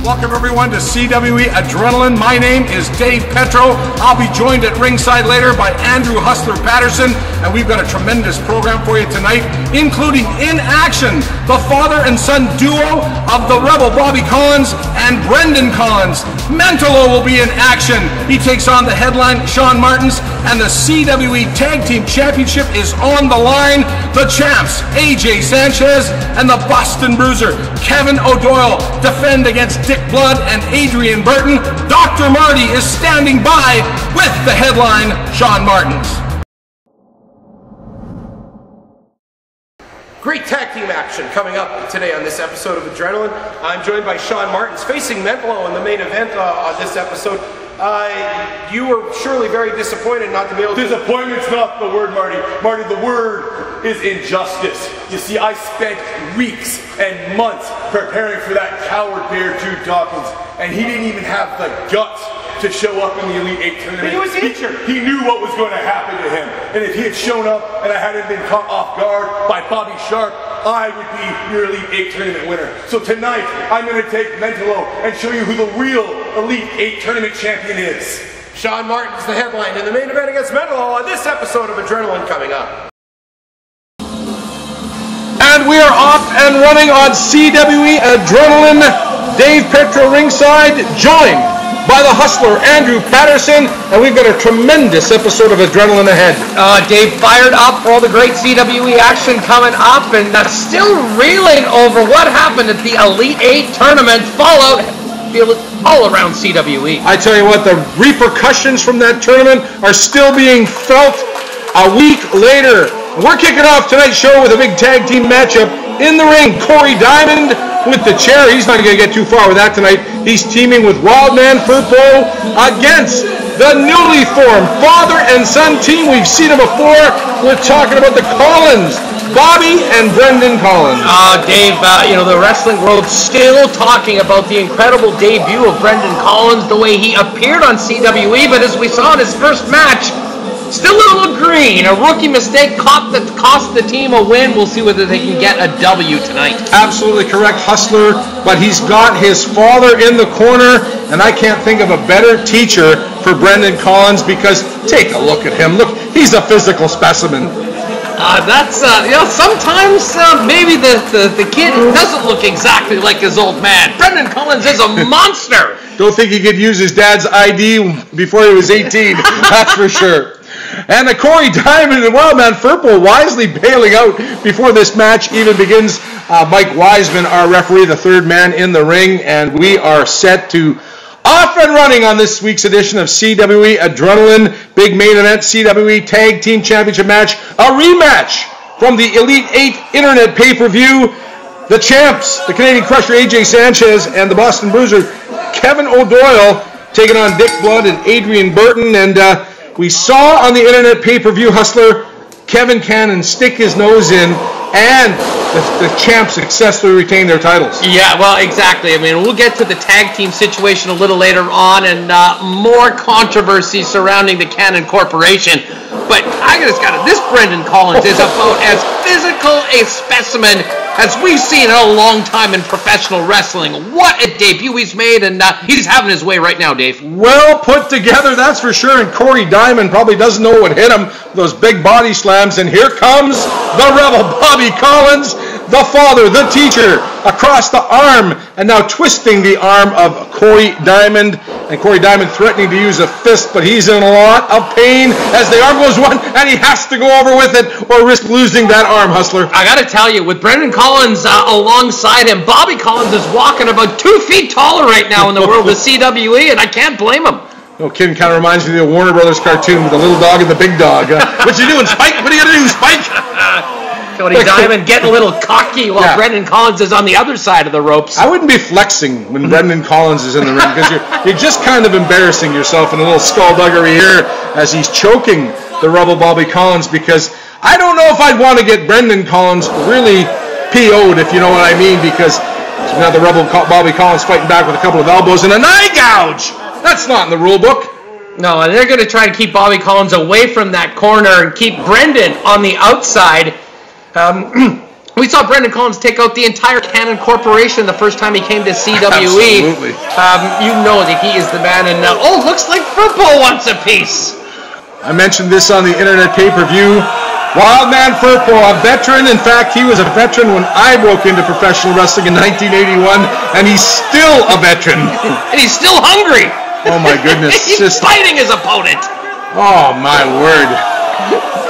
Welcome everyone to CWE Adrenaline. My name is Dave Petro. I'll be joined at ringside later by Andrew Hustler Patterson, and we've got a tremendous program for you tonight, including in action, the father and son duo of the Rebel Bobby Collins and Brendan Collins. Mentallo will be in action. He takes on the headline Shaun Martens, and the CWE Tag Team Championship is on the line. The champs, Sanchez and the Boston Bruiser, Kevin O'Doyle, defend against Dick Blood and Adrian Burton. Dr. Marty is standing by with the headline Shaun Martens. Great tag team action coming up today on this episode of Adrenaline. I'm joined by Shaun Martens facing Mentallo in the main event on this episode. You were surely very disappointed not to be able to... Disappointment's not the word, Marty. Marty, the word is injustice. You see, I spent weeks and months preparing for that coward Beartooth Dawkins, and he didn't even have the guts to show up in the Elite 8 tournament. But he was injured. He knew what was going to happen to him, and if he had shown up and I hadn't been caught off guard by Bobby Sharp, I would be your Elite 8 tournament winner. So tonight, I'm going to take Mentallo and show you who the real Elite 8 tournament champion is. Shaun Martens, the headline in the main event against Mentallo on this episode of Adrenaline coming up. And we are off and running on CWE Adrenaline. Dave Petro ringside, joined by the hustler Andrew Patterson, and we've got a tremendous episode of Adrenaline ahead. Dave fired up for all the great CWE action coming up, and still reeling over what happened at the Elite 8 tournament. Followed, feel it all around CWE. I tell you what, the repercussions from that tournament are still being felt a week later. We're kicking off tonight's show with a big tag team matchup. In the ring, Cwe Diamond with the chair. He's not going to get too far with that tonight. He's teaming with Wildman Furpo against the newly formed father and son team. We've seen them before. We're talking about the Collins, Bobby and Brendan Collins. Dave, the wrestling world still talking about the incredible debut of Brendan Collins, the way he appeared on CWE, but as we saw in his first match, still a little green. A rookie mistake cost the team a win. We'll see whether they can get a W tonight. Absolutely correct, Hustler. But he's got his father in the corner, and I can't think of a better teacher for Brendan Collins, because take a look at him. Look, he's a physical specimen. Sometimes maybe the kid doesn't look exactly like his old man. Brendan Collins is a monster. Don't think he could use his dad's ID before he was 18. That's for sure. And the Cwe Diamond and Wildman Furpo wisely bailing out before this match even begins. Mike Wiseman, our referee, the third man in the ring, and we are set to off and running on this week's edition of CWE Adrenaline. Big main event, CWE Tag Team Championship match, a rematch from the Elite 8 Internet pay-per-view. The champs, the Canadian Crusher Sanchez and the Boston Bruiser Kevin O'Doyle, taking on Dick Blood and Adrian Burton. And we saw on the Internet pay-per-view, Hustler, Kevin Cannon stick his nose in, and the champs successfully retain their titles. Yeah, well, exactly. I mean, we'll get to the tag team situation a little later on, and more controversy surrounding the Cannon Corporation. But this Brendan Collins is about as physical a specimen as we've seen in a long time in professional wrestling. What a debut he's made, and he's having his way right now, Dave. Well put together, that's for sure. And Cwe Diamond probably doesn't know what hit him, those big body slams. And here comes the Rebel Bobby Collins, the father, the teacher, across the arm, and now twisting the arm of Cwe Diamond. And Cwe Diamond threatening to use a fist, but he's in a lot of pain as the arm goes one, and he has to go over with it or risk losing that arm, Hustler. I got to tell you, with Brendan Collins alongside him, Bobby Collins is walking about 2 feet taller right now in the world of CWE, and I can't blame him. No kidding, kind of reminds me of the Warner Brothers cartoon with the little dog and the big dog. What you doing, Spike? What are you going to do, Spike? Cody Diamond getting a little cocky while Brendan Collins is on the other side of the ropes. I wouldn't be flexing when Brendan Collins is in the ring, because you're just kind of embarrassing yourself in a little skullduggery here as he's choking the Rebel Bobby Collins, because I don't know if I'd want to get Brendan Collins really PO'd, if you know what I mean, because now the Rebel Bobby Collins fighting back with a couple of elbows and an eye gouge. That's not in the rule book. No, and they're going to try to keep Bobby Collins away from that corner and keep Brendan on the outside. We saw Brendan Collins take out the entire Cannon Corporation the first time he came to CWE. Absolutely. You know that he is the man. And looks like Furpo wants a piece. I mentioned this on the internet pay-per-view. Wildman Furpo, a veteran. In fact, he was a veteran when I broke into professional wrestling in 1981, and he's still a veteran. And he's still hungry. Oh my goodness. He's fighting his opponent. Oh my word.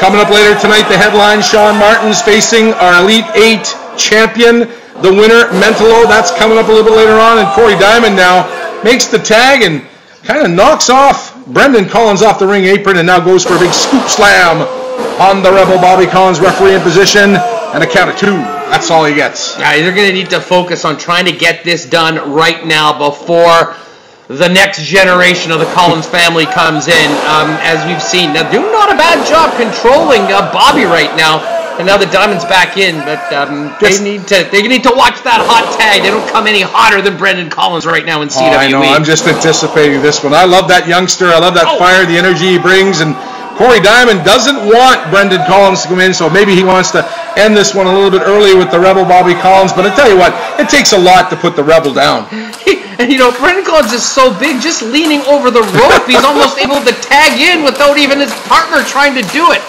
Coming up later tonight, the headline, Shaun Martens facing our Elite 8 champion, the winner, Mentallo. That's coming up a little bit later on. And Corey Diamond now makes the tag and kind of knocks off Brendan Collins off the ring apron and now goes for a big scoop slam on the Rebel Bobby Collins, referee in position, and a count of 2. That's all he gets. Yeah, they're going to need to focus on trying to get this done right now before the next generation of the Collins family comes in, as we've seen. Now, doing not a bad job controlling Bobby right now, and now the Diamond's back in, but they need to watch that hot tag. They don't come any hotter than Brendan Collins right now in CWE. I know, I'm just anticipating this one. I love that youngster. I love that fire, the energy he brings, and Corey Diamond doesn't want Brendan Collins to come in, so maybe he wants to end this one a little bit early with the Rebel Bobby Collins, but I tell you what, it takes a lot to put the Rebel down. And Brendan Collins is so big, just leaning over the rope, he's almost able to tag in without even his partner trying to do it.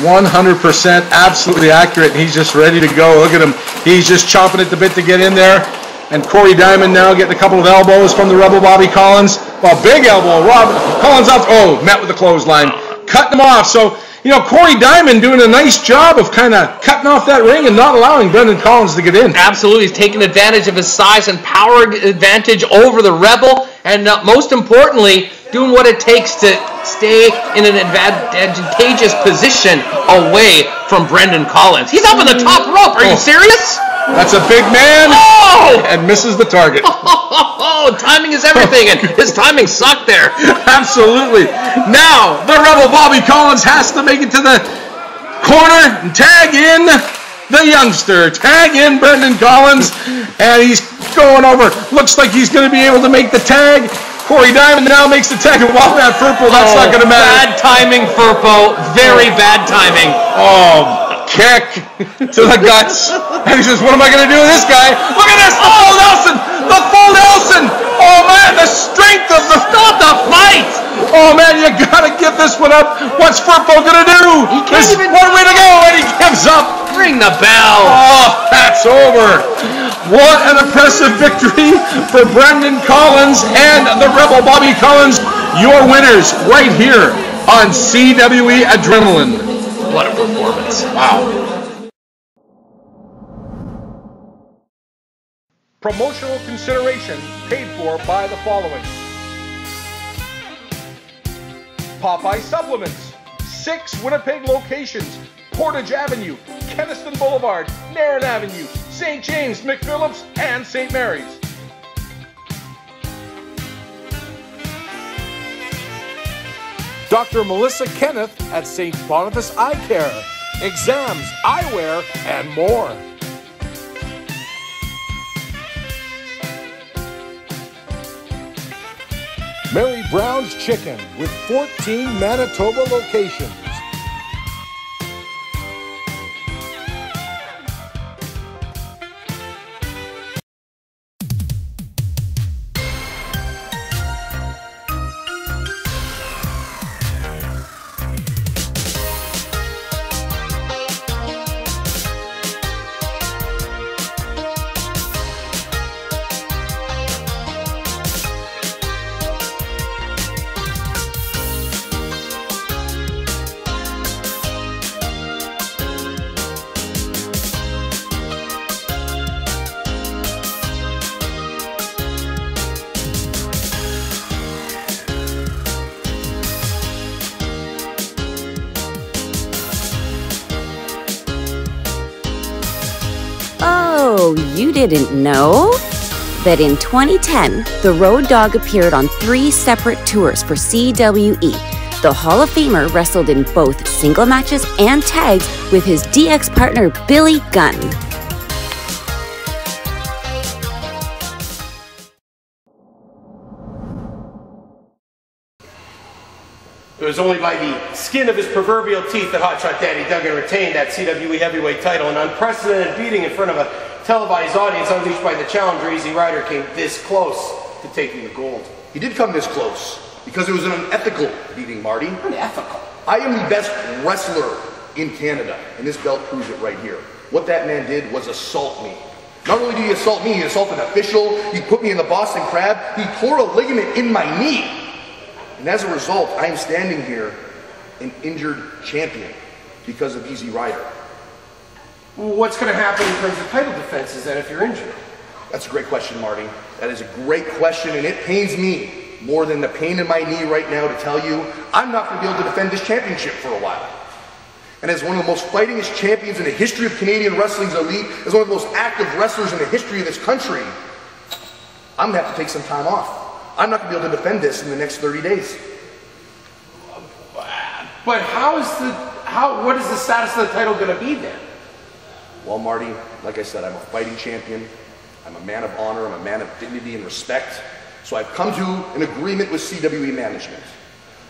100% absolutely accurate. He's just ready to go. Look at him. He's just chomping at the bit to get in there. And Corey Diamond now getting a couple of elbows from the Rebel Bobby Collins. Well, big elbow. Collins up. Oh, met with the clothesline. Cutting him off. So, Corey Diamond doing a nice job of kind of cutting off that ring and not allowing Brendan Collins to get in. Absolutely. He's taking advantage of his size and power advantage over the Rebel. And most importantly, doing what it takes to stay in an advantageous position away from Brendan Collins. He's up on the top rope. Are you serious? That's a big man. Oh! And misses the target. Timing is everything, and his timing sucked there. Absolutely. Now, the Rebel Bobby Collins has to make it to the corner and tag in the youngster. Tag in Brendan Collins, and he's going over. Looks like he's going to be able to make the tag. Corey Diamond now makes the tag, and Wildman Furpo, that's not going to matter. Bad timing, Furpo. Very bad timing. Kick to the guts. And he says, what am I going to do with this guy? Look at this, the full Nelson. The full Nelson. Oh, man, the strength of the... Stop the fight. Oh, man, you got to give this one up. What's Furpo going to do? There's one way to go, and he gives up. Ring the bell. Oh, that's over. What an impressive victory for Brendan Collins and the Rebel Bobby Collins. Your winners right here on CWE Adrenaline. What a performance. Wow. Promotional consideration paid for by the following. Popeye Supplements, 6 Winnipeg locations, Portage Avenue, Kenniston Boulevard, Nairn Avenue, St. James, McPhillips, and St. Mary's. Dr. Melissa Kenneth at St. Boniface Eye Care, exams, eyewear, and more. Mary Brown's Chicken with 14 Manitoba locations. Oh, you didn't know? That in 2010, the Road Dogg appeared on 3 separate tours for CWE. The Hall of Famer wrestled in both single matches and tags with his DX partner Billy Gunn. It was only by the skin of his proverbial teeth that Hotshot Danny Duggan retained that CWE heavyweight title. An unprecedented beating in front of a televised audience unleashed by the challenger Easy Rider came this close to taking the gold. He did come this close because it was an unethical beating, Marty. Unethical? I am the best wrestler in Canada, and this belt proves it right here. What that man did was assault me. Not only did he assault me, he assaulted an official, he put me in the Boston Crab, he tore a ligament in my knee. And as a result, I am standing here an injured champion because of Easy Rider. What's going to happen in terms of title defenses then if you're injured? That's a great question, Marty. That is a great question, and it pains me more than the pain in my knee right now to tell you I'm not going to be able to defend this championship for a while. And as one of the most fightingest champions in the history of Canadian wrestling's elite, as one of the most active wrestlers in the history of this country, I'm going to have to take some time off. I'm not going to be able to defend this in the next 30 days. But what is the status of the title going to be then? Well, Marty, like I said, I'm a fighting champion. I'm a man of honor. I'm a man of dignity and respect. So I've come to an agreement with CWE management.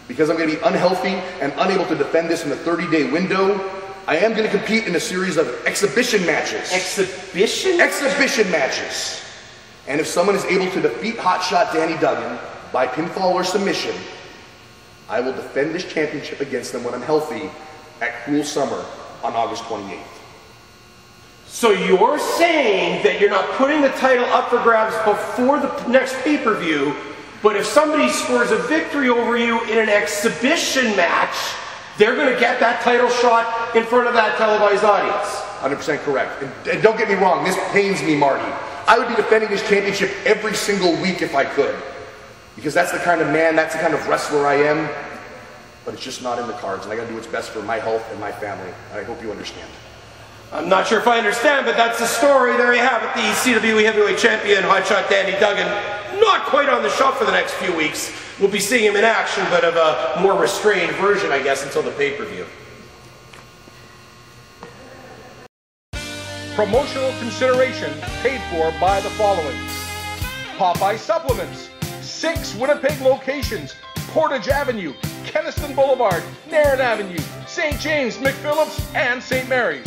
Because I'm going to be unhealthy and unable to defend this in the 30-day window, I am going to compete in a series of exhibition matches. Exhibition? Exhibition matches. And if someone is able to defeat Hotshot Danny Duggan by pinfall or submission, I will defend this championship against them when I'm healthy at Cruel Summer on August 28th. So you're saying that you're not putting the title up for grabs before the next pay-per-view, but if somebody scores a victory over you in an exhibition match, they're going to get that title shot in front of that televised audience? 100% correct. And don't get me wrong, this pains me, Marty. I would be defending this championship every single week if I could. Because that's the kind of man, that's the kind of wrestler I am. But it's just not in the cards, and I got to do what's best for my health and my family. And I hope you understand. I'm not sure if I understand, but that's the story. There you have it, the CWE Heavyweight Champion, Hotshot Danny Duggan. Not quite on the shelf for the next few weeks. We'll be seeing him in action, but of a more restrained version, I guess, until the pay-per-view. Promotional consideration paid for by the following: Popeye Supplements, 6 Winnipeg locations: Portage Avenue, Kenniston Boulevard, Narran Avenue, St. James, McPhillips, and St. Mary's.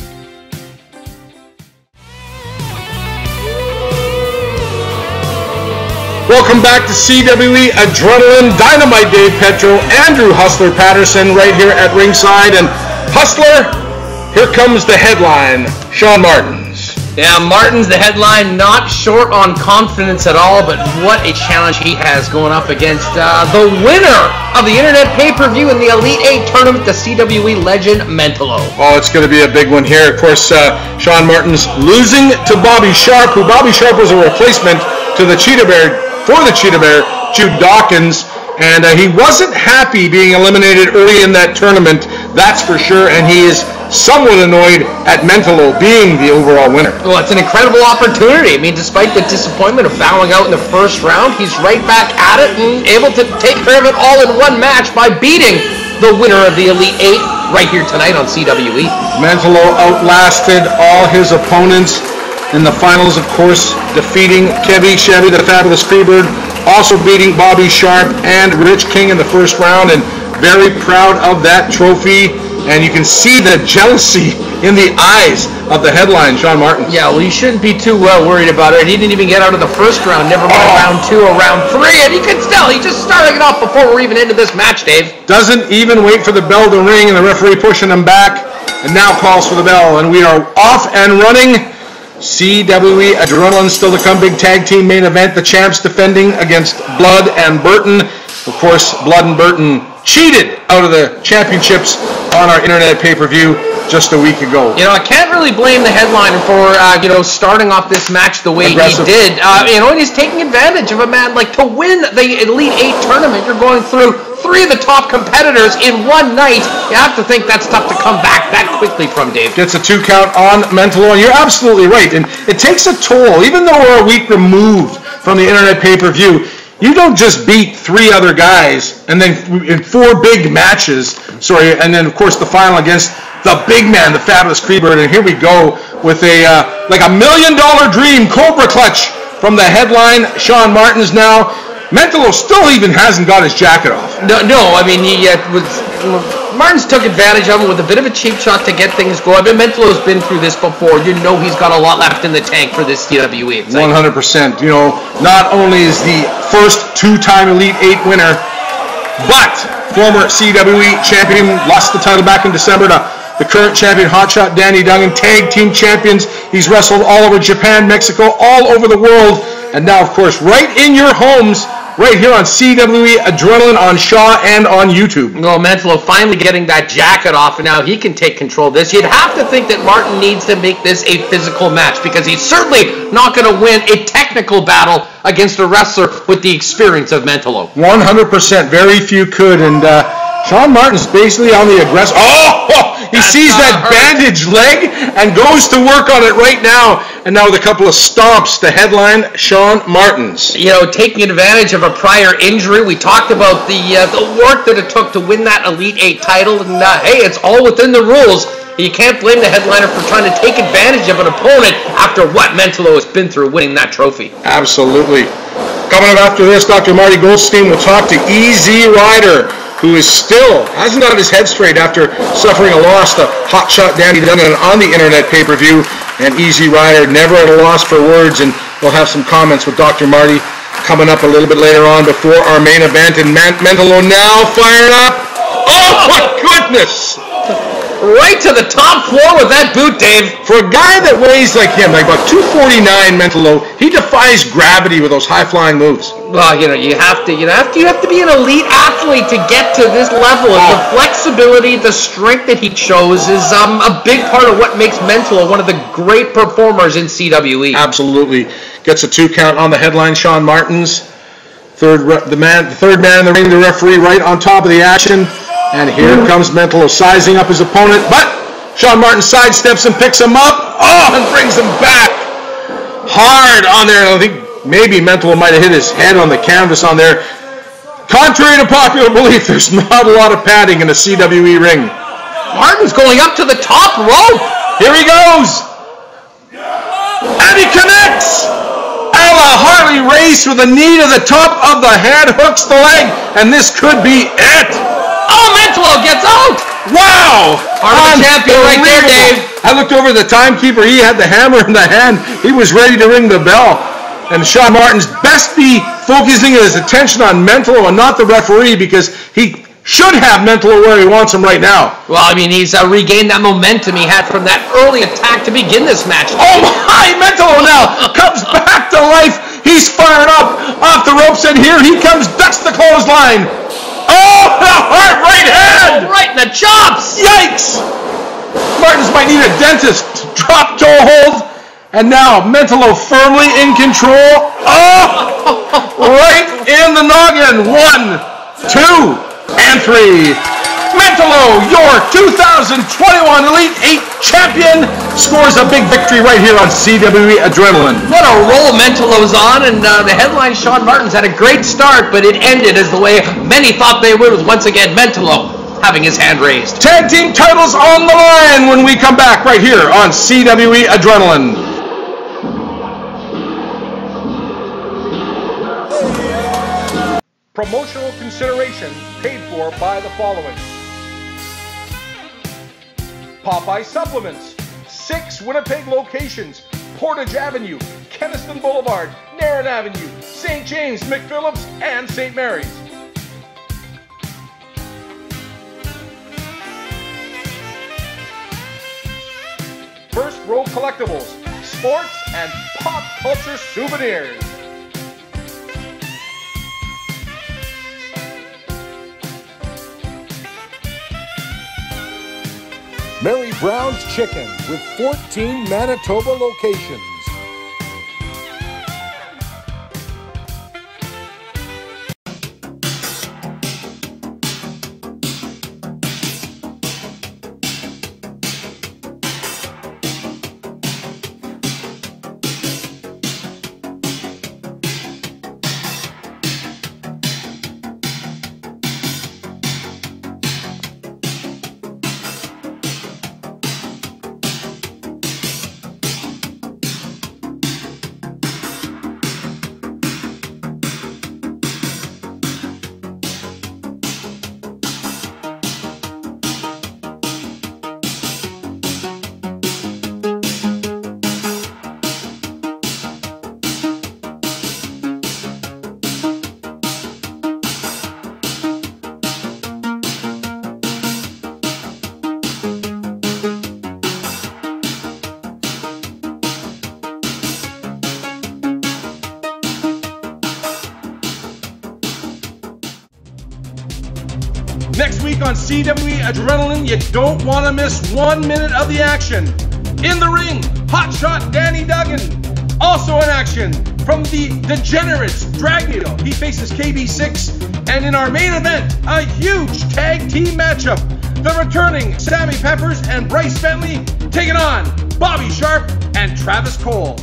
Welcome back to CWE Adrenaline. Dynamite Dave Petro, Andrew Hustler Patterson right here at ringside. And Hustler, here comes the headline, Shaun Martens. Yeah, Martens, the headline, not short on confidence at all, but what a challenge he has going up against the winner of the Internet pay-per-view in the Elite 8 tournament, the CWE legend, Mentallo. Oh, it's going to be a big one here. Of course, Shaun Martens losing to Bobby Sharp, who Bobby Sharp was a replacement to the Cheetah Bear, for the Cheetah Bear, Jude Dawkins, and he wasn't happy being eliminated early in that tournament, that's for sure, and he is somewhat annoyed at Mentallo being the overall winner. Well, it's an incredible opportunity. I mean, despite the disappointment of bowing out in the first round, he's right back at it and able to take care of it all in one match by beating the winner of the Elite 8 right here tonight on CWE. Mentallo outlasted all his opponents in the finals, of course, defeating Kevy Chevy, the Fabulous Freebird, also beating Bobby Sharp and Rich King in the first round, and very proud of that trophy. And you can see the jealousy in the eyes of the headline, Shaun Martens. Yeah, well, you shouldn't be too worried about it. He didn't even get out of the first round, never mind round 2 or round 3, and he could still, he's just starting it off before we're even into this match, Dave. Doesn't even wait for the bell to ring, and the referee pushing him back, and now calls for the bell, and we are off and running. CWE Adrenaline still to come, big tag team main event, the champs defending against Blood and Burton. Of course, Blood and Burton cheated out of the championships on our Internet pay-per-view just a week ago. You know, I can't really blame the headliner for, starting off this match the way Aggressive. he did. And he's taking advantage of a man, like, to win the Elite 8 tournament, you're going through 3 of the top competitors in one night. You have to think that's tough to come back that quickly from, Dave. Gets a 2 count on Mentallo, and you're absolutely right. And it takes a toll, even though we're a week removed from the Internet pay-per-view. You don't just beat 3 other guys and then in 4 big matches, and then of course the final against the big man, the Fabulous Freebird. And here we go with a like $1 million dream Cobra clutch from the headline, Shaun Martens now. Mentallo still even hasn't got his jacket off. No, I mean, he Martens took advantage of it with a bit of a cheap shot to get things going. I mean, Mentallo's been through this before. You know he's got a lot left in the tank for this CWE. 100%. You know, not only is the first two-time Elite 8 winner, but former CWE champion, lost the title back in December to the current champion, Hotshot Danny Duggan, tag team champions. He's wrestled all over Japan, Mexico, all over the world. And now, of course, right in your homes, right here on CWE Adrenaline on Shaw and on YouTube. Well, Mentallo finally getting that jacket off, and now he can take control of this. You'd have to think that Martin needs to make this a physical match, because he's certainly not going to win a technical battle against a wrestler with the experience of Mentallo. 100%. Very few could. And Shaun Martens basically on the aggressor. He sees that bandaged leg and goes to work on it right now. And now with a couple of stomps to headline Shaun Martens. You know, taking advantage of a prior injury. We talked about the work that it took to win that Elite 8 title. And hey, it's all within the rules. You can't blame the headliner for trying to take advantage of an opponent after what Mentallo has been through winning that trophy. Absolutely. Coming up after this, Dr. Marty Goldstein will talk to Easy Rider, who is still hasn't got his head straight after suffering a loss to Hotshot Danny Duggan on the internet pay-per-view. And Easy Rider never at a loss for words, and we'll have some comments with Dr. Marty coming up a little bit later on before our main event. And Mentallo now fired up. Oh my goodness! Right to the top floor with that boot, Dave. For a guy that weighs like him, like about 249, Mentallo, he defies gravity with those high-flying moves. Well, you have to be an elite athlete to get to this level. And the flexibility, the strength that he shows is a big part of what makes Mentallo one of the great performers in CWE. Absolutely. Gets a 2 count on the headline, Shaun Martens. The third man in the ring, the referee right on top of the action. And here comes Mentallo sizing up his opponent, but Shaun Martens sidesteps and picks him up. And brings him back hard on there. And I think maybe Mentallo might have hit his head on the canvas on there. Contrary to popular belief, there's not a lot of padding in a CWE ring. Martens going up to the top rope. Here he goes. And he connects. A la Harley Race with a knee to the top of the head, hooks the leg, and this could be it. Mentallo gets out! Wow! Part of the champion right there, Dave. I looked over the timekeeper. He had the hammer in the hand. He was ready to ring the bell. And Shaun Martens best be focusing his attention on Mentallo and not the referee, because he should have Mentallo where he wants him right now. Well, I mean, he's regained that momentum he had from that early attack to begin this match. Oh my! Mentallo now comes back to life. He's fired up off the ropes, and here he comes. Ducks the clothesline. Oh, the hard right hand! Right in the chops! Yikes! Martens might need a dentist. Drop toe hold. And now Mentallo firmly in control. Right in the noggin. 1, 2, and 3. Mentallo, your 2021 Elite 8 champion, scores a big victory right here on CWE Adrenaline. What a roll Mentallo's on, and the headline Shaun Martens had a great start, but it ended as the way many thought they would, with once again Mentallo having his hand raised. Tag team titles on the line when we come back right here on CWE Adrenaline. Promotional consideration paid for by the following: Popeye Supplements, 6 Winnipeg locations: Portage Avenue, Kenniston Boulevard, Narran Avenue, St. James, McPhillips, and St. Mary's. First Row Collectibles, sports and pop culture souvenirs. Mary Brown's Chicken with 14 Manitoba locations. Next week on CWE Adrenaline, you don't want to miss 1 minute of the action. In the ring, hotshot Danny Duggan. Also in action, from the Degenerates, Dragneedle. He faces KB6. And in our main event, a huge tag team matchup. The returning Sammy Peppers and Bryce Bentley taking on Bobby Sharp and Travis Cole.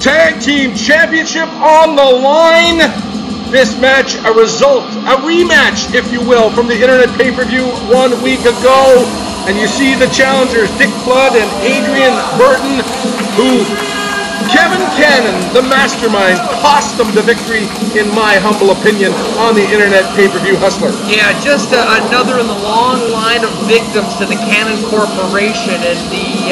Tag Team Championship on the line. This match, a result, a rematch, if you will, from the Internet pay-per-view 1 week ago. And you see the challengers, Dick Blood and Adrian Burton, who Kevin Cannon, the mastermind, cost them the victory, in my humble opinion, on the Internet pay-per-view Hustler. Yeah, just another in the long line of victims to the Cannon Corporation and the,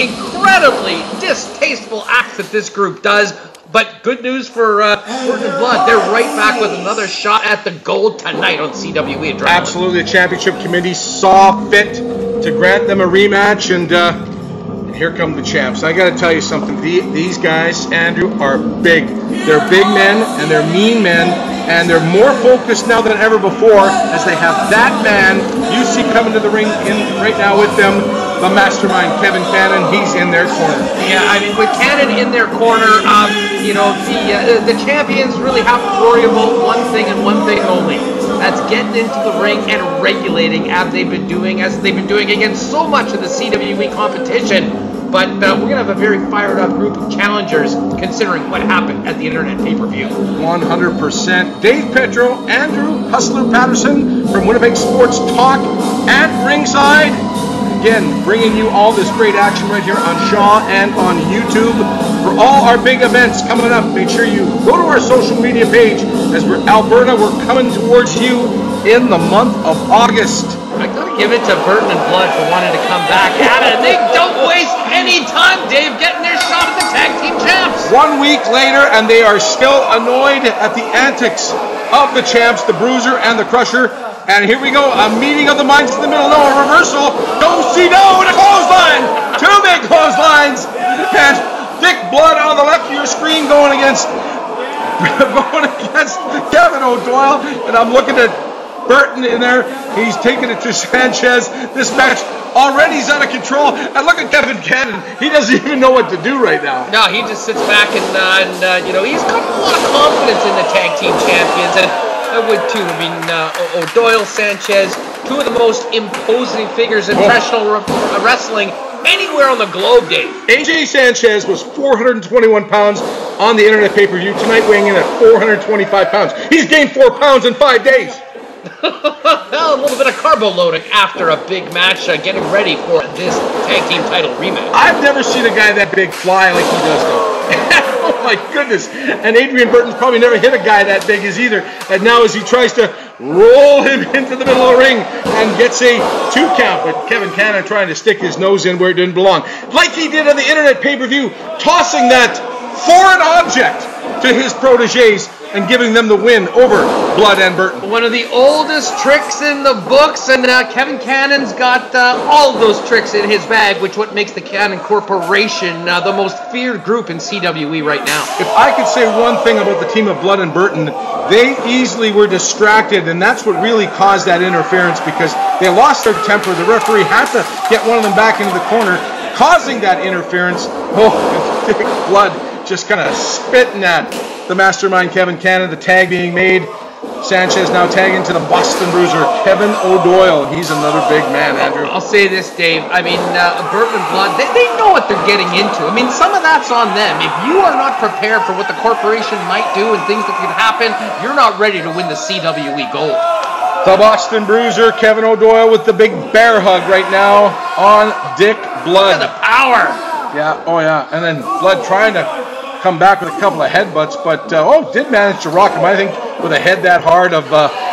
incredibly distasteful acts that this group does. But good news for Burton and Blood. They're right back with another shot at the gold tonight on CWE Adrenaline. Absolutely. The championship committee saw fit to grant them a rematch, and here come the champs. I got to tell you something. These guys, Andrew, are big. They're big men, and they're mean men, and they're more focused now than ever before as they have that man you see coming to the ring right now with them, the mastermind, Kevin Cannon. He's in their corner. Yeah, I mean, with Cannon in their corner, the champions really have to worry about one thing and one thing only. That's getting into the ring and regulating as they've been doing against so much of the CWE competition. But we're going to have a very fired up group of challengers considering what happened at the Internet pay-per-view. 100%. Dave Petro, Andrew Hustler Patterson from Winnipeg Sports Talk at ringside. Again, bringing you all this great action right here on Shaw and on YouTube. For all our big events coming up, make sure you go to our social media page. As we're Alberta, we're coming towards you in the month of August. I gotta give it to Burton and Blood for wanting to come back at it. They don't waste any time, Dave, getting their shot at the tag team champs. 1 week later, and they are still annoyed at the antics of the champs, the Bruiser and the Crusher. And here we go, a meeting of the minds in the middle. No, a reversal. Do-si-do, and a clothesline. Two big clotheslines. And Dick Blood on the left of your screen going against Kevin O'Doyle. And I'm looking at Burton in there. He's taking it to Sanchez. This match already is out of control. And look at Kevin Cannon. He doesn't even know what to do right now. No, he just sits back and he's got a lot of confidence in the tag team champions. And I would too. I mean, O'Doyle, Sanchez, two of the most imposing figures in professional wrestling anywhere on the globe, Dave. AJ Sanchez was 421 pounds on the Internet pay-per-view. Tonight weighing in at 425 pounds. He's gained 4 pounds in 5 days. Well, a little bit of carbo loading after a big match, getting ready for this tag team title rematch. I've never seen a guy that big fly like he does, though. Oh my goodness. And Adrian Burton's probably never hit a guy that big as either. And now as he tries to roll him into the middle of the ring and gets a 2 count. But Kevin Cannon trying to stick his nose in where it didn't belong. Like he did on the Internet pay-per-view, tossing that foreign object to his proteges and giving them the win over Blood and Burton. One of the oldest tricks in the books, and Kevin Cannon's got all of those tricks in his bag, which what makes the Cannon Corporation the most feared group in CWE right now. If I could say one thing about the team of Blood and Burton, they easily were distracted, and that's what really caused that interference, because they lost their temper. The referee had to get one of them back into the corner, causing that interference. Oh, Dick Blood just kind of spitting at the mastermind Kevin Cannon, the tag being made. Sanchez now tagging to the Boston Bruiser, Kevin O'Doyle. He's another big man, Andrew. I'll say this, Dave. I mean, Burton and Blood, they know what they're getting into. I mean, some of that's on them. If you are not prepared for what the corporation might do and things that could happen, you're not ready to win the CWE gold. The Boston Bruiser, Kevin O'Doyle with the big bear hug right now on Dick Blood. Look at the power. Yeah, oh yeah. And then Blood trying to come back with a couple of headbutts, but did manage to rock him. I think with a head that hard of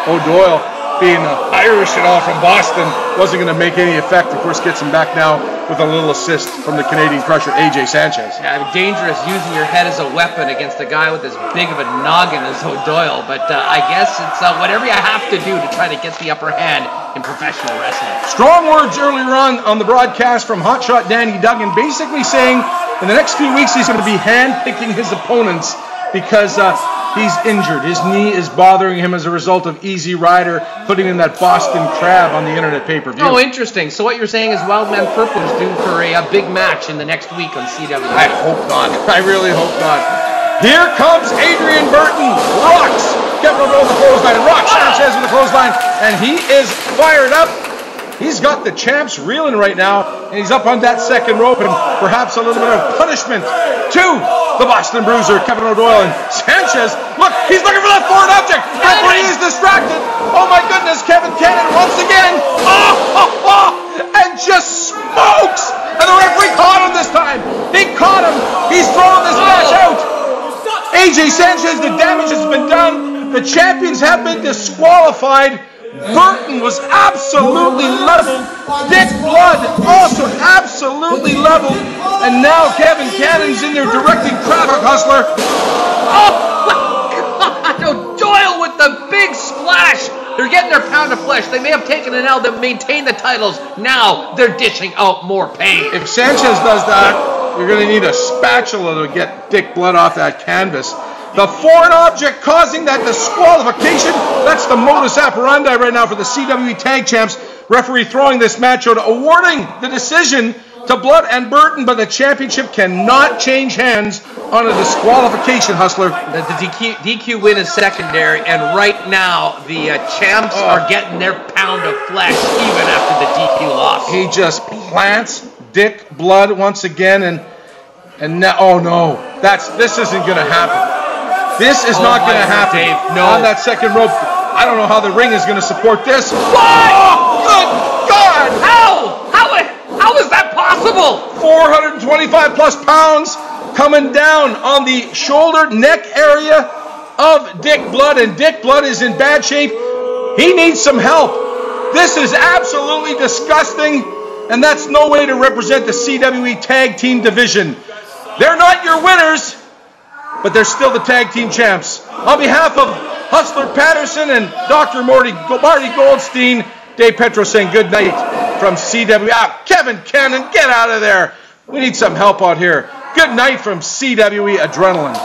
O'Doyle, being Irish and all from Boston, wasn't going to make any effect. Of course, gets him back now with a little assist from the Canadian Crusher, AJ Sanchez. Yeah, dangerous using your head as a weapon against a guy with as big of a noggin as O'Doyle, but I guess it's whatever you have to do to try to get the upper hand in professional wrestling. Strong words earlier on the broadcast from Hotshot Danny Duggan, basically saying in the next few weeks he's going to be hand-picking his opponents because He's injured. His knee is bothering him as a result of Easy Rider putting in that Boston Crab on the internet pay-per-view. Oh, interesting. So what you're saying is Wildman Purple is due for a big match in the next week on CWE. I hope not. I really hope not. Here comes Adrian Burton. Rocks Kevin O'Donnell with the clothesline. Rocks Sanchez with the clothesline. And he is fired up. He's got the champs reeling right now, and he's up on that second rope, and perhaps a little bit of punishment to the Boston Bruiser, Kevin O'Doyle. And Sanchez, look, he's looking for that foreign object. Referee is distracted. Oh my goodness, Kevin Cannon once again. And just smokes. And the referee caught him this time. He caught him. He's throwing this match out. AJ Sanchez, the damage has been done. The champions have been disqualified. Burton was absolutely leveled. Dick Blood also absolutely leveled. And now Kevin Cannon's in there directing Traffic Hustler. Oh my God! O'Doyle with the big splash. They're getting their pound of flesh. They may have taken an L to maintain the titles. Now they're dishing out more pain. If Sanchez does that, you're going to need a spatula to get Dick Blood off that canvas. The foreign object causing that disqualification. That's the modus operandi right now for the CWE Tag Champs. Referee throwing this match out, awarding the decision to Blood and Burton, but the championship cannot change hands on a disqualification, Hustler. The DQ win is secondary, and right now the champs are getting their pound of flesh even after the DQ loss. He just plants Dick Blood once again, and now, oh no, this isn't going to happen. This is not going to happen. Dave, no. On that second rope, I don't know how the ring is going to support this. What? Oh, good God! How is that possible? 425 plus pounds coming down on the shoulder, neck area of Dick Blood, and Dick Blood is in bad shape. He needs some help. This is absolutely disgusting, and that's no way to represent the CWE Tag Team division. They're not your winners, but they're still the tag team champs. On behalf of Hustler Patterson and Dr. Marty Goldstein, Dave Petro saying good night from CWE. Kevin Cannon, get out of there. We need some help out here. Good night from CWE Adrenaline.